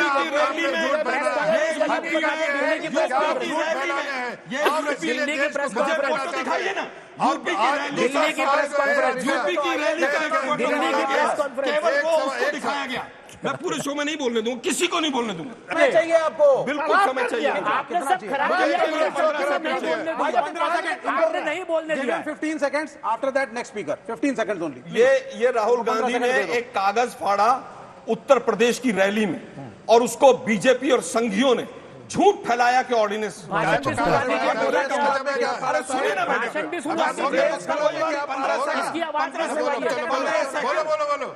दिल्ली की प्रेस
मुझे
कॉन्फ्रेंस
फोटो दिखाइए ना। यूपी की रैली
दिल्ली की प्रेस कॉन्फ्रेंस
यूपी की रैली का एक फोटो
दिल्ली की प्रेस कॉन्फ्रेंस
केवल वो उसको दिखाया गया। मैं पूरे शो में नहीं बोलने दूंगा, किसी को नहीं बोलने दूंगा।
समय चाहिए आपको।
बिल्कुल समय चाहिए।
आपने सब खराब किया, आपने नहीं बोलने दिया।
15 seconds. After that, next speaker. 15 seconds only.
ये राहुल गांधी ने एक कागज फाड़ा उत्तर प्रदेश की रैली में और उसको बीजेपी और संघियों ने झूठ फैलाया कि ऑर्डिनेंस।
भाषण भी सुना दीजिए।
अरे सुनिए ना,
भाषण भी सुना दीजिए। इसकी आवाज में सुनाइए।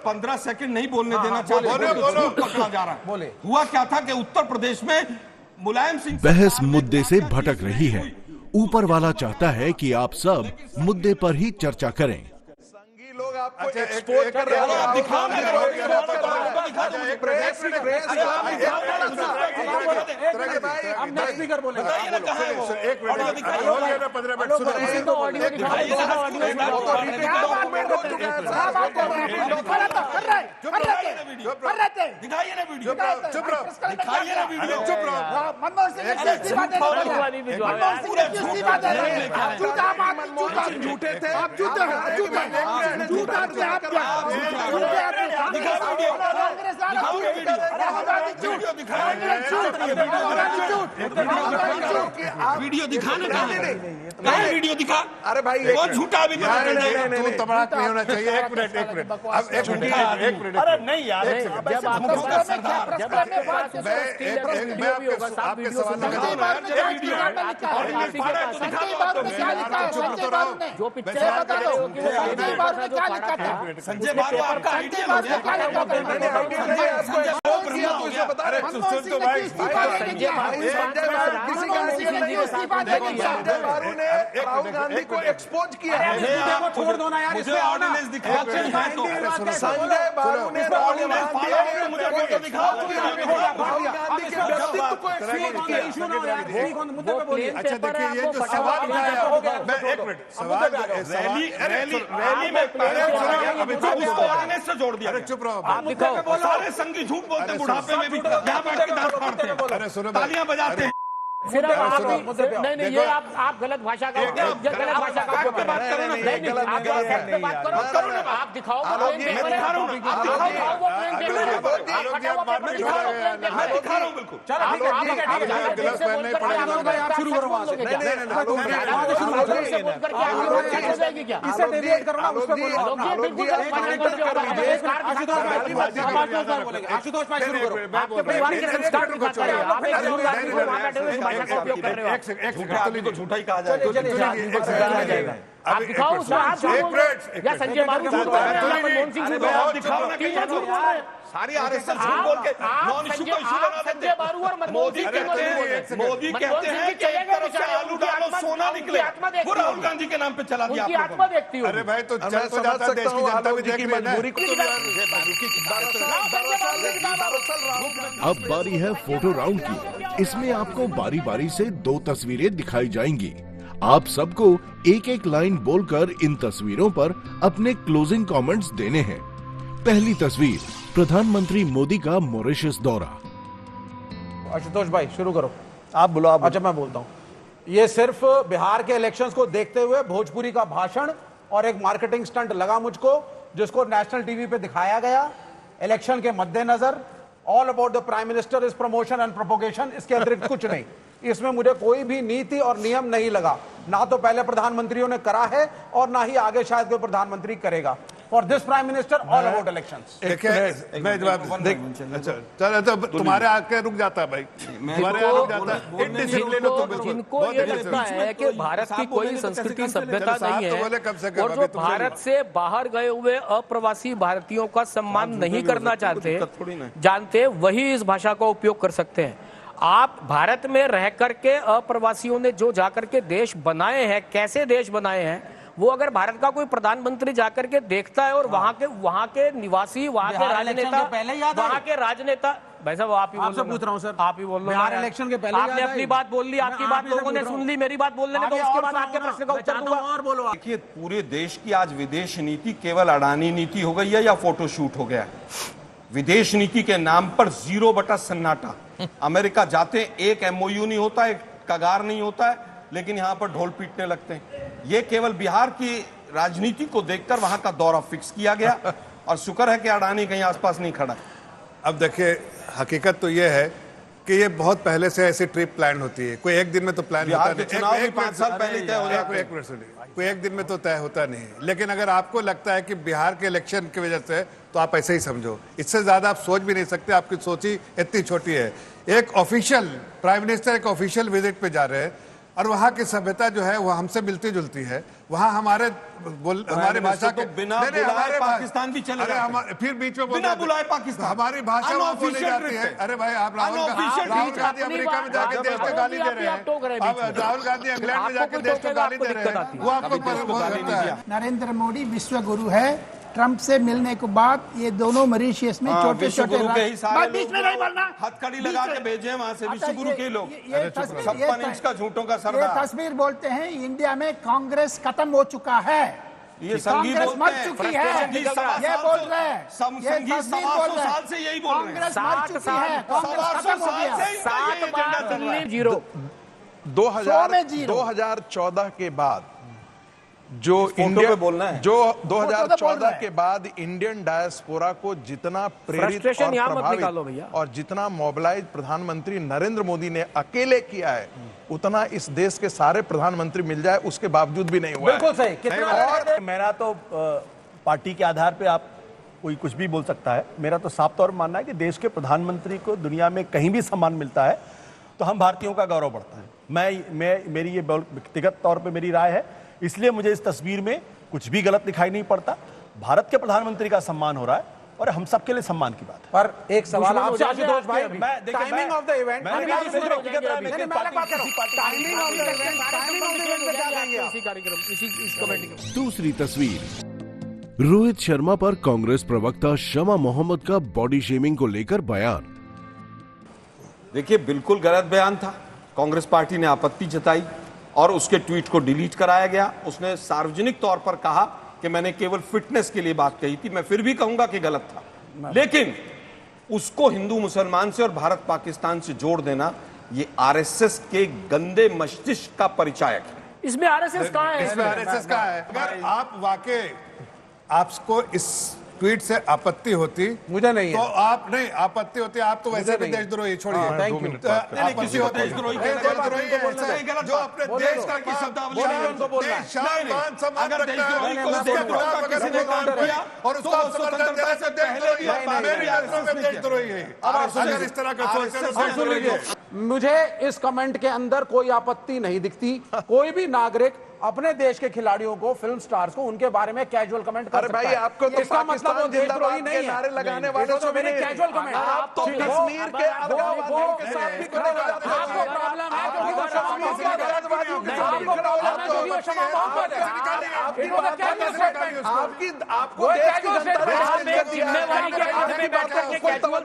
15 सेकंड नहीं बोलने देना चाहिए। झूठ पकड़ा जा रहा है। हुआ क्या था कि उत्तर प्रदेश में मुलायम सिंह
बहस मुद्दे से भटक रही है। ऊपर वाला चाहता है कि आप सब मुद्दे पर ही चर्चा करें।
लोग आपको एक्सपोर्ट कर रहे हैं।
आप दिखाओ ना।
अब नेक्स्ट स्पीकर बोलेगा।
एक मिनट 15 मिनट सुनो।
ऑडियो दिखाइए ना।
दिखाइए ना वीडियो।
चुप रहो।
दिखाइए ना वीडियो।
चुप रहो।
पूरा झूठ
झूठे थे।
वीडियो दिखाने का वीडियो दिखा।
अरे भाई
कौन झूठा अभी
तू तबाक नहीं होना चाहिए। एक मिनट अब एक मिनट
अरे नहीं यार।
जब
आपके सवाल
जो पिक्चर
संजय बाबू आपका
राहुल गांधी को एक्सपोज किया है।
छोड़ दो ना यार।
मुझे ऑर्डिनेंस दिखाओ।
संजय बाबू ने राहुल गांधी
मुझे फोटो दिखाओ।
के व्यक्तित्व को एक्सपोज किया।
मुद्दे पे बोलिए।
अच्छा देखिए ये जो सवाल उठाया मैं एक मिनट रैली में
उसको ऑर्डिनेंस से जोड़ दिया।
अरे चुप रहो।
आप दिखाओ। सारे संघी झूठ बोलते हैं। बुढ़ापे में भी यहाँ बैठ के दांत फाड़ते हैं।
अरे सुनो
तालियां बजाते हैं।
सिर्फ आप नहीं ये आप गलत भाषा का गलत भाषा का बात करो ना। नहीं आप बात करो ना। आप दिखाओ
मैं दिखा रहा हूँ बिल्कुल।
आप शुरू करो वहां से। इसे डेविएट करो ना। उस पे बोलो। आशुतोष भाई शुरू करो।
आपके परिवार के संस्कार दिखाता है। आप एक बुजुर्ग आदमी को वहां बैठे हुए भाषा का उपयोग कर रहे हो।
एक झूठा ही कहा जाएगा।
आप दिखाओ उसमें आप झूठ बोल रहे हैं या संजय बाबू झूठ बोल रहे हैं या मनमोहन सिंह झूठ बोल रहे हैं।
दिखाओ ना।
तीनों झूठ बोल रहे हैं।
सारी आरएसएस झूठ बोल के नॉन इशू को इशू बना देते
संजय बाबू और मनमोहन सिंह
मोदी कहते हैं कि एक तरफ से आलू डालो सोना निकले। वो राहुल गांधी के नाम पे चला दिया।
उनकी आत्मा देखती हो।
अरे भाई तो चल तो जाता देश की जनता भी देख रही है।
अब बारी है फोटो राउंड की। इसमें आपको बारी बारी से 2 तस्वीरें दिखाई जाएंगी। आप सबको एक एक लाइन बोलकर इन तस्वीरों पर अपने क्लोजिंग कमेंट्स देने हैं। पहली तस्वीर, प्रधानमंत्री मोदी का मॉरिशस दौरा।
आशुतोष भाई शुरू करो।
आप बोलो। आप
अच्छा मैं बोलता हूँ। ये सिर्फ बिहार के इलेक्शंस को देखते हुए भोजपुरी का भाषण और एक मार्केटिंग स्टंट लगा मुझको, जिसको नेशनल टीवी पे दिखाया गया इलेक्शन के मद्देनजर। All about the prime minister is promotion and propagation. इसके अतिरिक्त कुछ नहीं। इसमें मुझे कोई भी नीति और नियम नहीं लगा। ना तो पहले प्रधानमंत्रियों ने करा है और ना ही आगे शायद कोई प्रधानमंत्री करेगा। For this prime minister all about elections.
देखिए मैं जवाब अच्छा चलो तो तुम्हारे आके रुक जाता है भाई, तुम्हारे यहाँ रुक जाता है।
जिनको ये लगता है कि भारत की कोई संस्कृति सभ्यता नहीं है और जो भारत से बाहर गए हुए अप्रवासी भारतीयों का सम्मान नहीं करना जानते वही इस भाषा का उपयोग कर सकते हैं। आप भारत में रह करके अप्रवासियों ने जो जाकर के देश बनाए हैं, कैसे देश बनाए हैं, वो अगर भारत का कोई प्रधानमंत्री जाकर के देखता है और वहां के निवासी, वहां के राजनेता भाई साहब आप ही
आपसे पूछ रहा हूं सर,
आप ही बोल लो।
बिहार इलेक्शन के पहले
आपने अपनी बात बोल ली, आपकी बात लोगों ने सुन ली, मेरी बात बोलने दो, उसके बाद आपके प्रश्न का उत्तर दूंगा।
और बोलो।
देखिए पूरे देश की आज विदेश नीति केवल अडानी नीति हो गई है या फोटोशूट हो गया है। विदेश नीति के नाम पर 0 बटा सन्नाटा। अमेरिका जाते एक MOU नहीं होता, एक कगार नहीं होता है, लेकिन यहाँ पर ढोल पीटने लगते हैं। ये केवल बिहार की राजनीति को देखकर वहां का दौरा फिक्स किया गया और शुक्र है कि अडानी कहीं आसपास नहीं खड़ा।
अब देखिए हकीकत तो ये है कि ये बहुत पहले से ऐसी ट्रिप प्लान होती है, कोई एक दिन में तो प्लान होता नहीं।
चुनाव भी 5 साल पहले तय हो जाते हैं।
कोई एक दिन में तो तय होता नहीं है। लेकिन अगर आपको लगता है कि बिहार के इलेक्शन की वजह से, तो आप ऐसे ही समझो, इससे ज्यादा आप सोच भी नहीं सकते, आपकी सोच ही इतनी छोटी है। एक ऑफिशियल प्राइम मिनिस्टर एक ऑफिशियल विजिट पे जा रहे हैं और वहाँ की सभ्यता जो है वो हमसे मिलती जुलती है। वहाँ हमारे भाषा के
बिना बुलाए पाकिस्तान भी चले जाते हैं।
फिर बीच में
बिना बुलाए पाकिस्तान,
हमारी भाषा वहाँ बोली जाती है। अरे भाई आप राहुल गांधी अमेरिका में जाके देश को गाली दे रहे हैं, राहुल गांधी इंग्लैंड में जाके देश को गाली दे रहे हैं, वो आपको
नरेंद्र मोदी विश्व गुरु है। ट्रंप से मिलने के बाद ये दोनों मॉरिशस में छोटे छोटे
बीच में नहीं बोलना, हथकड़ी लगा के भेजे वहां से विश्व गुरु के लोग। 56 इंच का झूठों का सरदार।
तस्वीर बोलते हैं इंडिया में कांग्रेस खत्म हो चुका है,
ये संगीत
कांग्रेस मर चुकी है, ये बोल रहे हैं, ये तस्वीर बोल रहे हैं,
साल से यही बोल रहे हैं।
कांग्रेस मर चुकी है, कांग्रेस खत्म हो गया।
7 बार 0
2014 के बाद जो
इंडिया में बोलना है,
जो 2014 के बाद इंडियन डायस्पोरा को जितना प्रेरित और प्रभावित और जितना मोबिलाइज प्रधानमंत्री नरेंद्र मोदी ने अकेले किया है, उतना इस देश के सारे प्रधानमंत्री मिल जाए उसके बावजूद भी नहीं हुआ।
बिल्कुल सही।
और मेरा तो पार्टी के आधार पे आप कोई कुछ भी बोल सकता है, मेरा तो साफ तौर पर मानना है कि देश के प्रधानमंत्री को दुनिया में कहीं भी सम्मान मिलता है तो हम भारतीयों का गौरव बढ़ता है। मेरी ये व्यक्तिगत तौर पे मेरी राय है, इसलिए मुझे इस तस्वीर में कुछ भी गलत दिखाई नहीं पड़ता। भारत के प्रधानमंत्री का सम्मान हो रहा है और हम सबके लिए सम्मान की बात है।
पर एक सवाल आपसे आशुतोष भाई, टाइमिंग ऑफ द इवेंट,
दूसरी तस्वीर, रोहित शर्मा पर कांग्रेस प्रवक्ता शमा मोहम्मद का बॉडी शेमिंग को लेकर बयान।
देखिए बिल्कुल गलत बयान था, कांग्रेस पार्टी ने आपत्ति जताई और उसके ट्वीट को डिलीट कराया गया। उसने सार्वजनिक तौर पर कहा कि मैंने केवल फिटनेस के लिए बात कही थी। मैं फिर भी कहूंगा कि गलत था, लेकिन उसको हिंदू मुसलमान से और भारत पाकिस्तान से जोड़ देना ये आरएसएस के गंदे मस्तिष्क का परिचायक है।
इसमें आरएसएस कहाँ है?
इसमें आरएसएस कहाँ है? अगर आप वाकई आपको इस ट्वीट से आपत्ति होती,
मुझे नहीं
तो आप नहीं आपत्ति होती, आप तो वैसे भी देशद्रोही, छोड़िए
किसी को देशद्रोही
जो अपने देश का की शब्दावली और देशद्रोही है। अगर इस तरह का सोचते,
मुझे इस कमेंट के अंदर कोई आपत्ति नहीं दिखती। कोई भी नागरिक अपने देश के खिलाड़ियों को, फिल्म स्टार्स को, उनके बारे में कैजुअल कमेंट कर सकता है।
आपको तो
इसका मतलब वो देशद्रोही नहीं है।
नारे लगाने वाले
तो मेरे कैजुअल कमेंट,
आप तो कश्मीर के अलगाववादियों के साथ भी खड़े हो जाते हैं।
आपको प्रॉब्लम है क्योंकि वो शमा मोहम्मद है। आपको प्रॉब्लम है क्योंकि वो शमा मोहम्मद है। आपको देश की जनता
जिम्मेवारी के हाथ में बैठकर के कैजुअल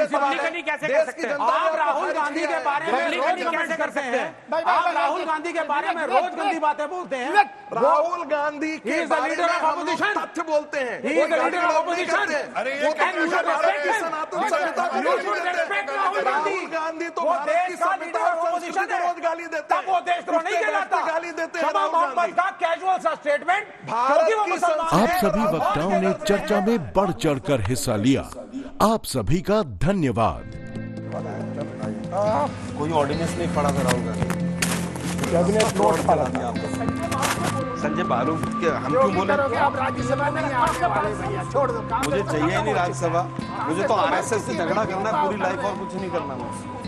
पब्लिकली कैसे कर सकते हैं?
आप राहुल गांधी के बारे में रोज कैसे कर सकते हैं? आप राहुल गांधी के बारे में रोज गंदी बातें बोलते हैं।
राहुल गांधी के बारे में हम लोग तथ्य बोलते हैं, वो लीडर ऑफ ऑपोजिशन।
अरे ये
सनातन सभ्यता को राहुल गांधी तो भारत की सभ्यता और संस्कृति को रोज गाली देते हैं।
वो देशद्रोह नहीं कहलाता।
गाली देते हैं
शमा मोहम्मद का कैजुअल सा स्टेटमेंट।
आप सभी वक्ताओं ने चर्चा में बढ़ चढ़कर हिस्सा लिया। आप सभी का धन्यवाद।
कोई ऑर्डिनेंस नहीं पड़ा था राहुल गांधी,
कैबिनेट नोट
संजय बालू के हम क्यों बोले?
आप राज्यसभा नहीं आने वाले भैया, छोड़ दो काम।
मुझे चाहिए नहीं राज्यसभा, मुझे तो आरएसएस से झगड़ा करना है पूरी लाइफ और कुछ नहीं करना मुझे।